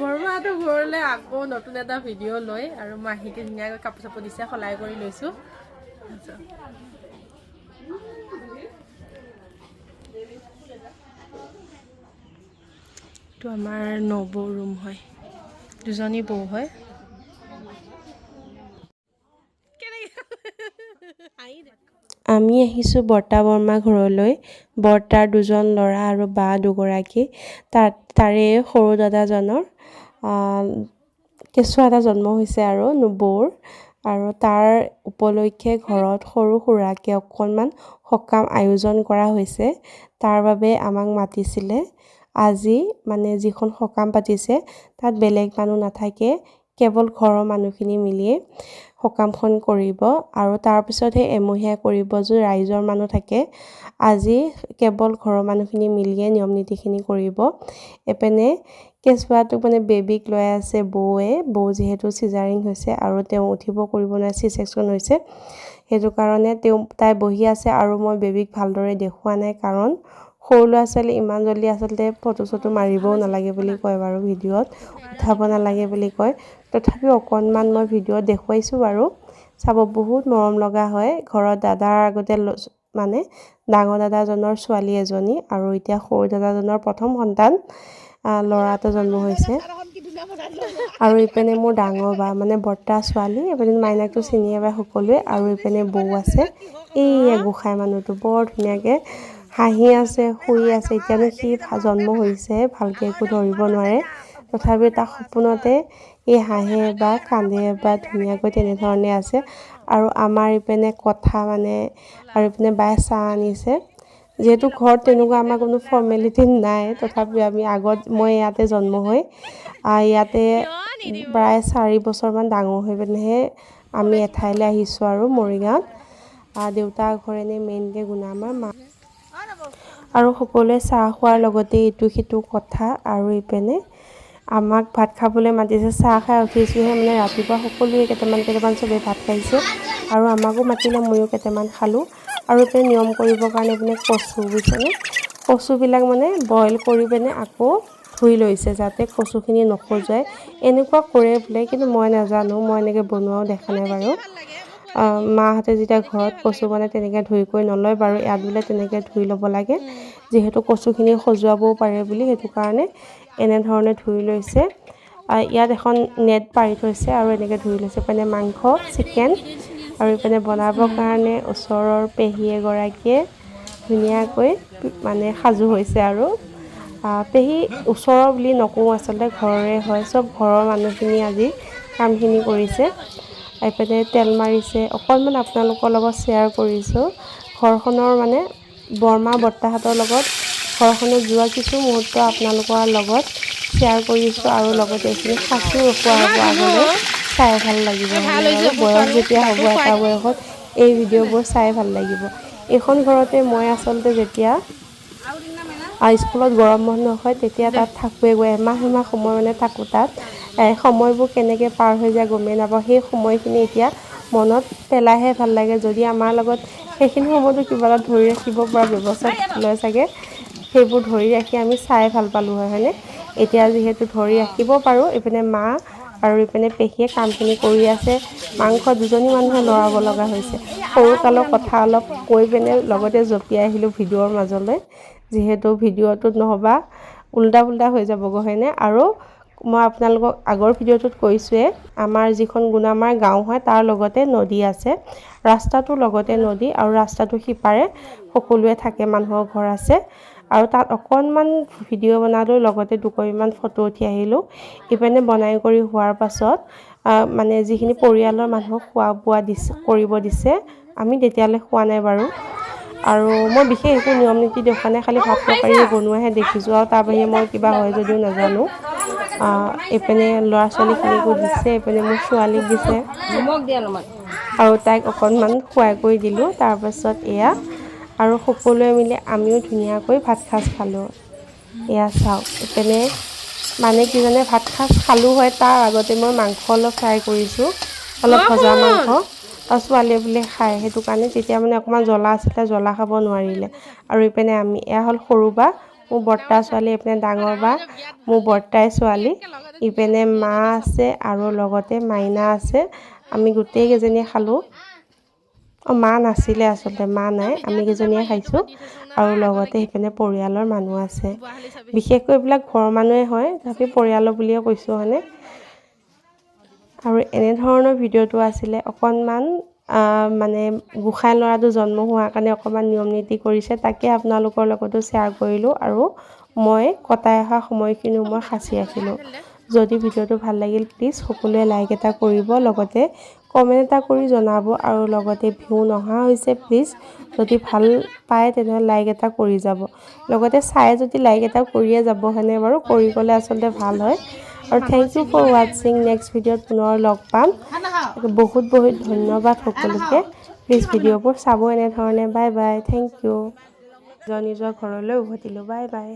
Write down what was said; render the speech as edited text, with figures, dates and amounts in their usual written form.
বৰমাহঁতৰ ঘৰলৈ আকৌ নতুন এটা ভিডিঅ' লৈ আৰু মাহীকে ধুনীয়াকৈ কাপোৰ চাপোৰ দিছে সলাই কৰি লৈছোঁ এইটো আমাৰ নবৌ ৰুম হয় দুজনী বৌ হয় আমি আহিছোঁ বৰ্তা বৰমা ঘৰলৈ বৰ্তাৰ দুজন ল'ৰা আৰু বা দুগৰাকী তাৰে সৰু দাদাজনৰ কেঁচুৱা এটা জন্ম হৈছে আৰু বৌৰ আৰু তাৰ উপলক্ষে ঘৰত সৰু সুৰাকৈ অকণমান সকাম আয়োজন কৰা হৈছে তাৰ বাবে আমাক মাতিছিলে আজি মানে যিখন সকাম পাতিছে তাত বেলেগ মানুহ নাথাকে কেৱল ঘৰৰ মানুহখিনি মিলিয়ে সকামখন কৰিব আৰু তাৰপিছতহে এমহীয়া কৰিব য'ত ৰাইজৰ মানুহ থাকে আজি কেৱল ঘৰৰ মানুহখিনি মিলিয়ে নিয়ম নীতিখিনি কৰিব এপিনে কেঁচুৱাটোক মানে বেবীক লৈ আছে বৌ যিহেতু চিজাৰিং হৈছে আৰু তেওঁ উঠিব কৰিব নোৱাৰে চি ছেকশ্যন হৈছে সেইটো কাৰণে তাই বহি আছে আৰু মই বেবীক ভালদৰে দেখুওৱা নাই কাৰণ সৰু ল'ৰা ছোৱালী ইমান জল্দি আচলতে ফটো চটো মাৰিবও নালাগে বুলি কয় বাৰু ভিডিঅ'ত উঠাব নালাগে বুলি কয় তথাপিও অকণমান মই ভিডিঅ'ত দেখুৱাইছোঁ বাৰু চাব বহুত মৰম লগা হয় ঘৰত দাদাৰ আগতে মানে ডাঙৰ দাদাজনৰ ছোৱালী এজনী আৰু এতিয়া সৰু দাদাজনৰ প্ৰথম সন্তান ল'ৰা এটা জন্ম হৈছে আৰু ইপিনে মোৰ ডাঙৰ বা মানে বৰ্তা ছোৱালী এপিনে মাইনাকটো চিনিয়ে পায় সকলোৱে আৰু ইপিনে বৌ আছে এই গোসাঁই মানুহটো বৰ ধুনীয়াকৈ হাঁহি আছে শুই আছে এতিয়ানো সি জন্ম হৈছে ভালকৈ একো ধৰিব নোৱাৰে তথাপিও তাক সপোনতে এই হাঁহে বা কান্দে বা ধুনীয়াকৈ তেনেধৰণে আছে আৰু আমাৰ ইপিনে কথা মানে আৰু ইপিনে বায়ে চাহ আনিছে যিহেতু ঘৰত তেনেকুৱা আমাৰ কোনো ফৰ্মেলিটি নাই তথাপিও আমি মই ইয়াতে জন্ম হৈ ইয়াতে প্ৰায় 4 বছৰমান ডাঙৰ হৈ পিনেহে আমি এঠাইলৈ আহিছোঁ আৰু মৰিগাঁৱত দেউতাৰ ঘৰ এনে মেইনকৈ গুণামাৰ মা আৰু সকলোৱে চাহ খোৱাৰ লগতে ইটো সিটো কথা আৰু ইপিনে আমাক ভাত খাবলৈ মাতিছে চাহ খাই উঠিছোঁহে মানে ৰাতিপুৱা সকলোৱে কেইটামান চবেই ভাত খাইছে আৰু আমাকো মাতিলে ময়ো কেইটামান খালোঁ আৰু ইপিনে নিয়ম কৰিবৰ কাৰণে ইপিনে কচু বুজিছেনে কচুবিলাক মানে বইল কৰি পিনে আকৌ ধুই লৈছে যাতে কচুখিনি নখজুৱাই এনেকুৱা কৰে বোলে কিন্তু মই নাজানো মই এনেকৈ বনোৱাও দেখা নাই বাৰু মাহঁতে যেতিয়া ঘৰত কচু বনায় তেনেকৈ ধুই কৰি নলয় বাৰু ইয়াত বোলে তেনেকৈ ধুই ল'ব লাগে যিহেতু কচুখিনি খজুৱাবও পাৰে বুলি সেইটো কাৰণে এনেধৰণে ধুই লৈছে ইয়াত এখন নেট পাৰি থৈছে আৰু এনেকৈ ধুই লৈছে মানে মাংস চিকেন আৰু ইপিনে বনাবৰ কাৰণে ওচৰৰ পেহী এগৰাকীয়ে ধুনীয়াকৈ মানে সাজু হৈছে আৰু পেহী ওচৰৰ বুলি নকওঁ আচলতে ঘৰৰে হয় চব ঘৰৰ মানুহখিনি আজি কামখিনি কৰিছে এইপিনে তেল মাৰিছে অকণমান আপোনালোকৰ লগত শ্বেয়াৰ কৰিছোঁ ঘৰখনৰ মানে বৰমা বৰ্তাহঁতৰ লগত ঘৰখনত যোৱা কিছু মুহূৰ্ত আপোনালোকৰ লগত শ্বেয়াৰ কৰিছোঁ আৰু লগতে এইখিনি সাঁচিও ৰখোৱা হ'ব আগলৈ চাই ভাল লাগিব আৰু বয়স যেতিয়া হ'ব এটা বয়সত এই ভিডিঅ'বোৰ চাই ভাল লাগিব এইখন ঘৰতে মই আচলতে যেতিয়া স্কুলত গৰম বন্ধ হয় তেতিয়া তাত থাকোঁগৈ এমাহ সময় মানে থাকোঁ তাত সময়বোৰ কেনেকৈ পাৰ হৈ যায় গমেই নাপাওঁ সেই সময়খিনি এতিয়া মনত পেলাইহে ভাল লাগে যদি আমাৰ লগত সেইখিনি সময়তো কিবা এটা ধৰি ৰাখিব পৰা ব্যৱস্থা লয় চাগে সেইবোৰ ধৰি ৰাখি আমি চাই ভাল পালোঁ হয়নে এতিয়া যিহেতু ধৰি ৰাখিব পাৰোঁ ইপিনে মা আৰু ইপিনে পেহীয়ে কামখিনি কৰি আছে মাংস দুজনী মানুহে লৰাব লগা হৈছে সৰুকালৰ কথা অলপ কৈ পিনে লগতে জঁপিয়াই আহিলোঁ ভিডিঅ'ৰ মাজলৈ যিহেতু ভিডিঅ'টোত নহ'বা উল্টা পুল্টা হৈ যাবগৈ হয়নে আৰু মই আপোনালোকক আগৰ ভিডিঅ'টোত কৈছোঁৱে আমাৰ যিখন গুণামাৰ গাঁও হয় তাৰ লগতে নদী আছে ৰাস্তাটোৰ লগতে নদী আৰু ৰাস্তাটোৰ সিপাৰে সকলোৱে থাকে মানুহৰ ঘৰ আছে আৰু তাত অকণমান ভিডিঅ' বনালোঁ লগতে দুকপিমান ফটো উঠি আহিলোঁ ইপিনে বনাই কৰি হোৱাৰ পাছত মানে যিখিনি পৰিয়ালৰ মানুহক খোৱা বোৱা কৰিব দিছে আমি তেতিয়ালৈ খোৱা নাই বাৰু আৰু মই বিশেষ একো নিয়ম নীতি দেখুওৱা নাই খালি ভাত তৰকাৰী বনোৱাহে দেখিছোঁ আৰু তাৰ বাহিৰে মই কিবা হয় যদিও নাজানো এইপিনে ল'ৰা ছোৱালীখিনিকো দিছে এইপিনে মোৰ ছোৱালীক দিছে আৰু তাইক অকণমান খুৱাই কৰি দিলোঁ তাৰপাছত এয়া আৰু সকলোৱে মিলি আমিও ধুনীয়াকৈ ভাত সাজ খালোঁ এয়া চাওক এইপিনে মানে কি জানে ভাত সাজ খালোঁ হয় তাৰ আগতে মই মাংস অলপ ফ্ৰাই কৰিছোঁ অলপ ভজা মাংস আৰু ছোৱালীয়ে বোলে খায় সেইটো কাৰণে তেতিয়া মানে অকণমান জ্বলা আছিলে জ্বলা খাব নোৱাৰিলে আৰু ইপিনে আমি এয়া হ'ল সৰু বা মোৰ বৰ্তা ছোৱালী এইপিনে ডাঙৰ বা মোৰ বৰ্তাই ছোৱালী ইপিনে মা আছে আৰু লগতে মাইনা আছে আমি গোটেই কেইজনীয়ে খালোঁ মা নাছিলে আচলতে মা নাই আমি কেইজনীয়ে খাইছোঁ আৰু লগতে সেইপিনে পৰিয়ালৰ মানুহ আছে বিশেষকৈ এইবিলাক ঘৰৰ মানুহে হয় তথাপি পৰিয়ালৰ বুলিয়ে কৈছোঁ হয়নে আৰু এনেধৰণৰ ভিডিঅ'টো আছিলে অকণমান মানে গোসাঁই ল'ৰাটো জন্ম হোৱাৰ কাৰণে অকণমান নিয়ম নীতি কৰিছে তাকে আপোনালোকৰ লগতো শ্বেয়াৰ কৰিলোঁ আৰু মই কটাই অহা সময়খিনিও মই সাঁচি ৰাখিলোঁ যদি ভিডিঅ'টো ভাল লাগিল প্লিজ সকলোৱে লাইক এটা কৰিব লগতে কমেণ্ট এটা কৰি জনাব আৰু লগতে ভিউ নহা হৈছে প্লিজ যদি ভাল পায় তেনেহ'লে লাইক এটা কৰি যাব লগতে চাই যদি লাইক এটা কৰিয়ে যাব হয়নে বাৰু কৰি গ'লে আচলতে ভাল হয় আৰু থেংক ইউ ফৰ ৱাটছিং নেক্সট ভিডিঅ'ত পুনৰ লগ পাম বহুত বহুত ধন্যবাদ সকলোকে প্লিজ ভিডিঅ'বোৰ চাব এনেধৰণে বাই বাই থেংক ইউ নিজৰ ঘৰলৈ উভতিলোঁ বাই বাই